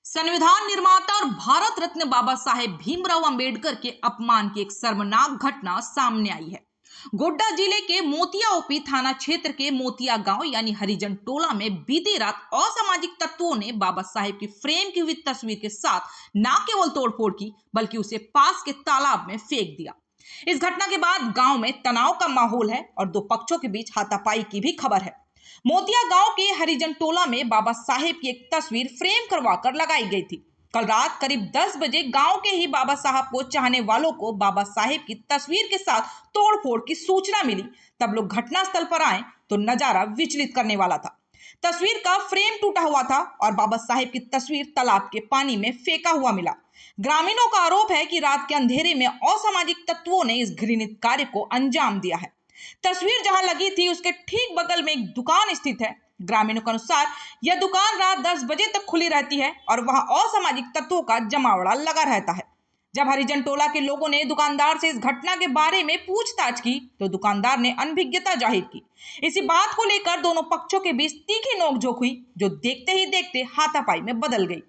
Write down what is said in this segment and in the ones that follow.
संविधान निर्माता और भारत रत्न बाबा साहेब भीमराव अंबेडकर के अपमान की एक शर्मनाक घटना सामने आई है। गोड्डा जिले के मोतिया ओपी थाना क्षेत्र के मोतिया गांव यानी हरिजन टोला में बीती रात असामाजिक तत्वों ने बाबा साहेब की फ्रेम की हुई तस्वीर के साथ न केवल तोड़फोड़ की बल्कि उसे पास के तालाब में फेंक दिया। इस घटना के बाद गांव में तनाव का माहौल है और दो पक्षों के बीच हाथापाई की भी खबर है। मोतिया गांव के हरिजन टोला में बाबा साहेब की एक तस्वीर फ्रेम करवाकर लगाई गई थी। कल रात करीब 10 बजे गांव के ही बाबा साहब को चाहने वालों को बाबा साहेब की तस्वीर के साथ तोड़फोड़ की सूचना मिली। तब लोग घटनास्थल पर आए तो नजारा विचलित करने वाला था। तस्वीर का फ्रेम टूटा हुआ था और बाबा साहेब की तस्वीर तालाब के पानी में फेंका हुआ मिला। ग्रामीणों का आरोप है कि रात के अंधेरे में असामाजिक तत्वों ने इस घृणित कार्य को अंजाम दिया है। तस्वीर जहां लगी थी उसके ठीक बगल में एक दुकान स्थित है। ग्रामीणों के अनुसार यह दुकान रात 10 बजे तक खुली रहती है और वहां असामाजिक तत्वों का जमावड़ा लगा रहता है। जब हरिजन टोला के लोगों ने दुकानदार से इस घटना के बारे में पूछताछ की तो दुकानदार ने अनभिज्ञता जाहिर की। इसी बात को लेकर दोनों पक्षों के बीच तीखी नोकझोंक हुई जो देखते ही देखते हाथापाई में बदल गई।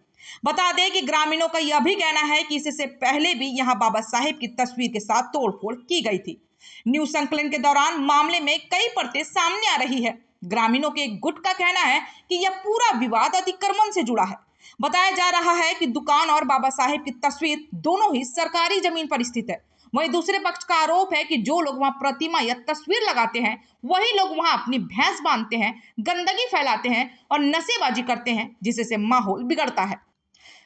बता दें कि ग्रामीणों का यह भी कहना है कि इससे पहले भी यहां बाबा साहेब की तस्वीर के साथ तोड़फोड़ की गई थी। न्यूज संकलन के दौरान मामले में कई परतें सामने आ रही है। ग्रामीणों के एक गुट का कहना है कि यह पूरा विवाद अतिक्रमण से जुड़ा है। बताया जा रहा है कि दुकान और बाबा साहेब की तस्वीर दोनों ही सरकारी जमीन पर स्थित है। वहीं दूसरे पक्ष का आरोप है कि जो लोग वहां प्रतिमा या तस्वीर लगाते हैं वही लोग वहां अपनी भैंस बांधते हैं, गंदगी फैलाते हैं और नशेबाजी करते हैं, जिससे माहौल बिगड़ता है।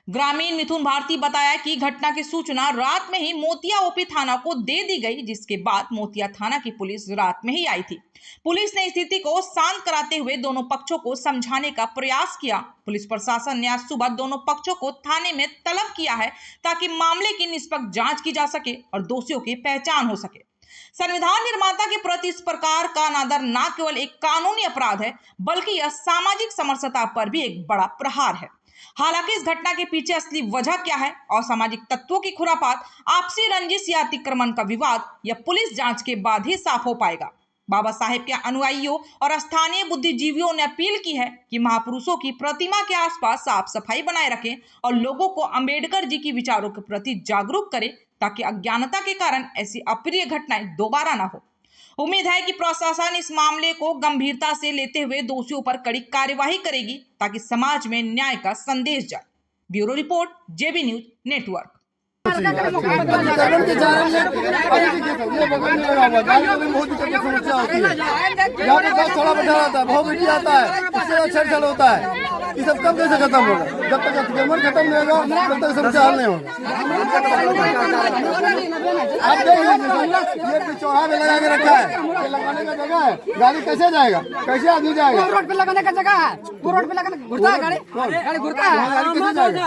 ग्रामीण मिथुन भारती बताया कि घटना की सूचना रात में ही मोतिया ओपी थाना को दे दी गई, जिसके बाद मोतिया थाना की पुलिस रात में ही आई थी। पुलिस ने स्थिति को शांत कराते हुए दोनों पक्षों को समझाने का प्रयास किया। पुलिस प्रशासन ने आज सुबह दोनों पक्षों को थाने में तलब किया है ताकि मामले की निष्पक्ष जांच की जा सके और दोषियों की पहचान हो सके। संविधान निर्माता के प्रति इस प्रकार का अनादर न केवल एक कानूनी अपराध है बल्कि यह सामाजिक समरसता पर भी एक बड़ा प्रहार है। हालांकि इस घटना के पीछे असली वजह क्या है, असामाजिक तत्वों की खुरापात, आपसी रंजिश या अतिक्रमण का विवाद, यह पुलिस जांच के बाद ही साफ हो पाएगा। बाबा साहेब के अनुयायियों और स्थानीय बुद्धिजीवियों ने अपील की है कि महापुरुषों की प्रतिमा के आसपास साफ सफाई बनाए रखें और लोगों को अंबेडकर जी के विचारों के प्रति जागरूक करें ताकि अज्ञानता के कारण ऐसी अप्रिय घटनाएं दोबारा ना हो। उम्मीद है कि प्रशासन इस मामले को गंभीरता से लेते हुए दोषियों पर कड़ी कार्यवाही करेगी ताकि समाज में न्याय का संदेश जाए। ब्यूरो रिपोर्ट, जेबी न्यूज नेटवर्क। ये सब कब कैसे खत्म होगा? जब तक अतिक्रमण खत्म नहीं होगा तब तक समस्या हल नहीं होगा। आप देखिए चौराहा में लगा के रखा है, ये लगाने का जगह है, गाड़ी कैसे जाएगा, कैसे आदमी जाएगा? रोड पे लगाने का जगह है, रोड पे लगाने घुसता है गाड़ी घुसता है, गाड़ी कैसे जाएगा?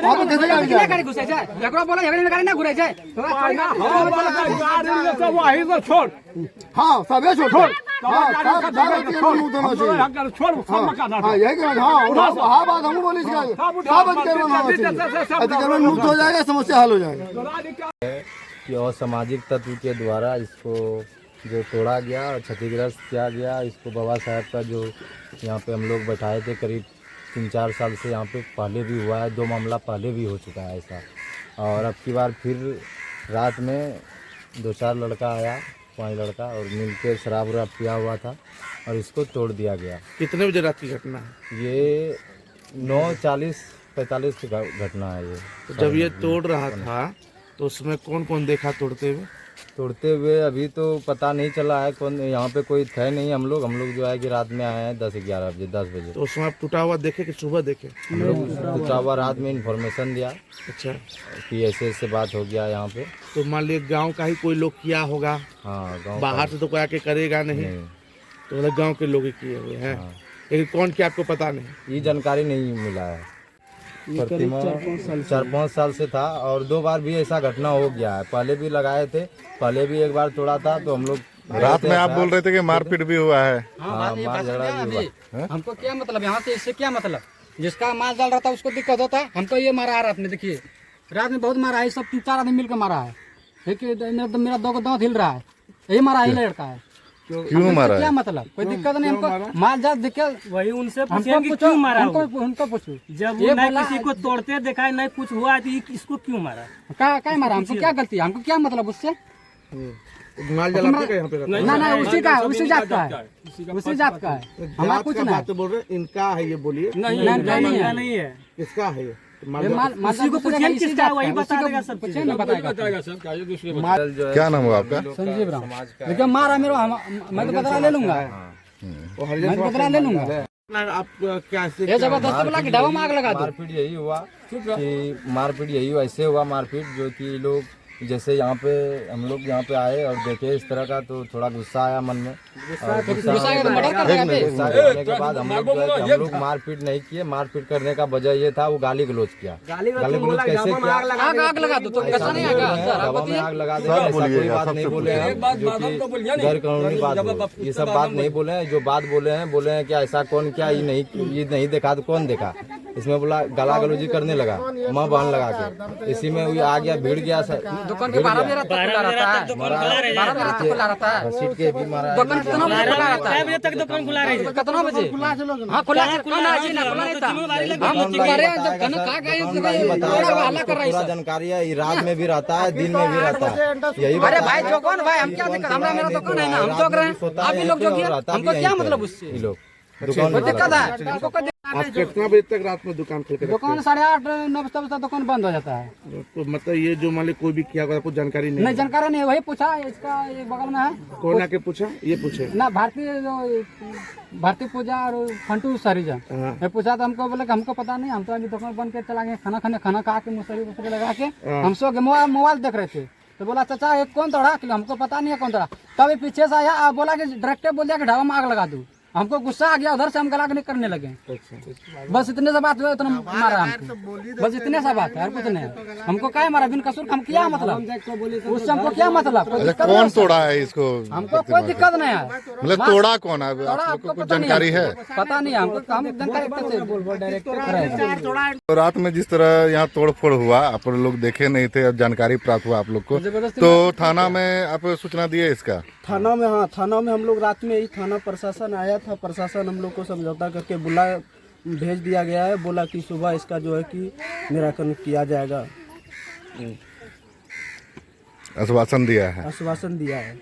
वहाँ पे कैसे गाड़ी जाएगा? गाड़ी घुसे जाए, एकरो बोला झगड़े में गाड़ी ना घुरे जाए। छोड़, हाँ सबे छोड़, हाँ बात हम बोली अतिक्रमण मुक्त हो जाएगा, समस्या हल हो जाएगा। कि असामाजिक तत्व के द्वारा इसको जो तोड़ा गया और क्षतिग्रस्त किया गया, इसको बाबा साहब का जो यहाँ पे हम लोग बैठाए थे करीब 3-4 साल से यहाँ पे पहले भी हुआ है, 2 मामला पहले भी हो चुका है ऐसा। और अब की बार फिर रात में 2-4 लड़का आया, 5 लड़का, और मिलकर शराब वराब पिया हुआ था और इसको तोड़ दिया गया। कितने बजे रात की घटना है? ये 9:40-45 की घटना है ये। तो जब ये तोड़ रहा था तो उसमें कौन कौन देखा तोड़ते हुए? तोड़ते हुए अभी तो पता नहीं चला है कौन, यहाँ पे कोई थे नहीं। हम लोग जो है कि रात में आए हैं 10-11 बजे, 10 बजे। तो उसमें आप टूटा हुआ देखे कि सुबह देखे? हम लोग टूटा हुआ रात में इन्फॉर्मेशन दिया अच्छा कि ऐसे बात हो गया यहाँ पे। तो मान लिया गांव का ही कोई लोग किया होगा? हाँ, गाँव बाहर से तो कोई आके करेगा नहीं, तो मतलब गाँव के लोग ही किए हुए हैं। लेकिन कौन क्या आपको पता नहीं? ये जानकारी नहीं मिला है। प्रतिमा 4-5 साल से था और 2 बार भी ऐसा घटना हो गया है। पहले भी लगाए थे, पहले भी एक बार तोड़ा था। तो हम लोग रात में आप बोल रहे थे कि मारपीट भी हुआ है। हाँ, मार झगड़ा भी हुआ। हमको क्या मतलब यहाँ से, इससे क्या मतलब? जिसका माल डाल रहा था उसको दिक्कत होता है, हमको ये मारा है रात में। देखिए रात में बहुत मारा है, सब 3-4 आदमी मिलकर मारा है। मेरा 2 दांत हिल रहा है, यही मारा ही लड़का है। क्यों मारा क्या है? मतलब? कोई दिक्कत नहीं हमको, माल जात दिक्कत वही उनसे हमको पूछे कि पूछो, क्यों मारा हमको हो? उनको पूछो। जब ये वो नहीं बोला- किसी को तोड़ते देखा है, नहीं कुछ हुआ तो ये इसको क्यों मारा? क्या मारा? हमको क्या गलती है? हमको क्या मतलब उससे? माल जलाते क्या यहाँ पे रहता है? ना उसी का है, उसी जात का है, उसी जात का है। हमारा जात कुछ का नहीं बात बोल रहे हैं, इनका है ये बोलिए, नहीं है, नहीं है। किसका है ये? ये माल उसी को पूछिए किसका है, वही बता देगा सब पूछिए ना, बताएगा। क्या नाम हुआ आपका? संजीव राम। देखिए मारा मेरे, मैं तो बदला ले लूंगा, वो हरिजन मैं तो बदला ले लूंगा। आप क्या ये जबरदस्ती बोला कि ढाबा में आग लगा दो। मारपीट यही हुआ कि मारपीट यही ऐसे हुआ मारपीट जो कि लोग जैसे यहाँ पे हम लोग यहाँ पे आए और देखे इस तरह का तो थोड़ा गुस्सा आया मन में। और गुस्सा आया तो मर्डर कर देगा बे। गुस्सा करने के बाद हम लोग जो है कि हम लोग मारपीट नहीं किए। मारपीट करने का वजह ये था वो गाली गलौज किया। गाली गलौज कैसे किया? आग लगा दो तो कैसा नहीं आएगा सर? आप हवा में बताइए। आग लगा देंगे, ऐसा कोई बात नहीं बोले हैं जो कि गैर कानूनी बात हो। ये सब बात नहीं बोले हैं। जो बात बोले हैं कि ऐसा कौन क्या ये नहीं देखा तो कौन देखा। इसमें बोला गाला गलौजी करने लगा, माँ बहन लगा के। इसी में वो आ गया, भीड़ गया सर। दुकान के 12 बजे रात तक खुला रहता है, 12 बजे रात तक खुला रहता है। घसीट के भी मारा है। दुकान कितना बजे खुला रहता है? बजे तक दुकान खुला रही है। कितना बजे? हाँ खुला है, खुला है जी, ना खुला नहीं था। हम चिल्ला रहे हैं, जब खाना खा गए तो हल्ला कर रहा है पूरा सर। जानकारी है। ये रात में भी रहता है, दिन में भी रहता है। यही अरे भाई जो कौन भाई, हम क्या दिक्कत? हमारा मेरा दुकान है ना, हम जोक रहे हैं, आप भी लोग जोगिए। हमको क्या मतलब उससे? ये लोग दुकान कोई में दिक्कत है? हमको कोई आप कितना बजे तक रात में दुकान खोल के रखते दुकान 8:30 9 बजे तक दुकान बंद हो जाता है। हैं? तो मतलब ये जो मान ली कोई भी किया होगा कुछ जानकारी नहीं नहीं है? जानकारी नहीं, वही पूछा, इसका एक बगल में है कौन आके पूछा? ये पूछे ना, भारतीय पूजा और फंटू सरिजन। हाँ। मैं पूछा तो हमको बोले कि हमको पता नहीं, हम तो अभी दुकान बंद के चला गए, खाना खा के मुसरी लगा के हम सो के मोबाइल देख रहे थे। तो बोला चाचा ये कौन तोड़ा? कि हमको पता नहीं है कौन तोड़ा। तभी पीछे से आया, बोला कि डायरेक्टर बोल दिया कि ढाबा में आग लगा दूं। हमको गुस्सा आ गया, उधर से हम गला करने लगे। बस इतने से बात हुआ, इतना मारा हमको, बस इतने सा बात है और कुछ नहीं है। हमको क्या मारा बिन कसूर? हम क्या मतलब उससे? हमको क्या मतलब? कोई अच्छा, दिक्कत कौन नहीं है। तोड़ा है इसको? हमको कोई दिक्कत नहीं है। मतलब तोड़ा कौन है? तोड़ा आप लोग आपको को कुछ पता नहीं जानकारी है? पता नहीं है हमको, हम जानकारी तो रात में जिस तरह यहाँ तोड़फोड़ हुआ, आप लोग देखे नहीं थे और जानकारी प्राप्त हुआ आप लोग को, तो थाना में आप सूचना दिए इसका? थाना में, हाँ थाना में हम लोग रात में ही, थाना प्रशासन आया था, प्रशासन हम लोग को समझौता करके भेज दिया गया है। बोला कि सुबह इसका जो है कि निराकरण किया जाएगा, आश्वासन दिया है। आश्वासन दिया है।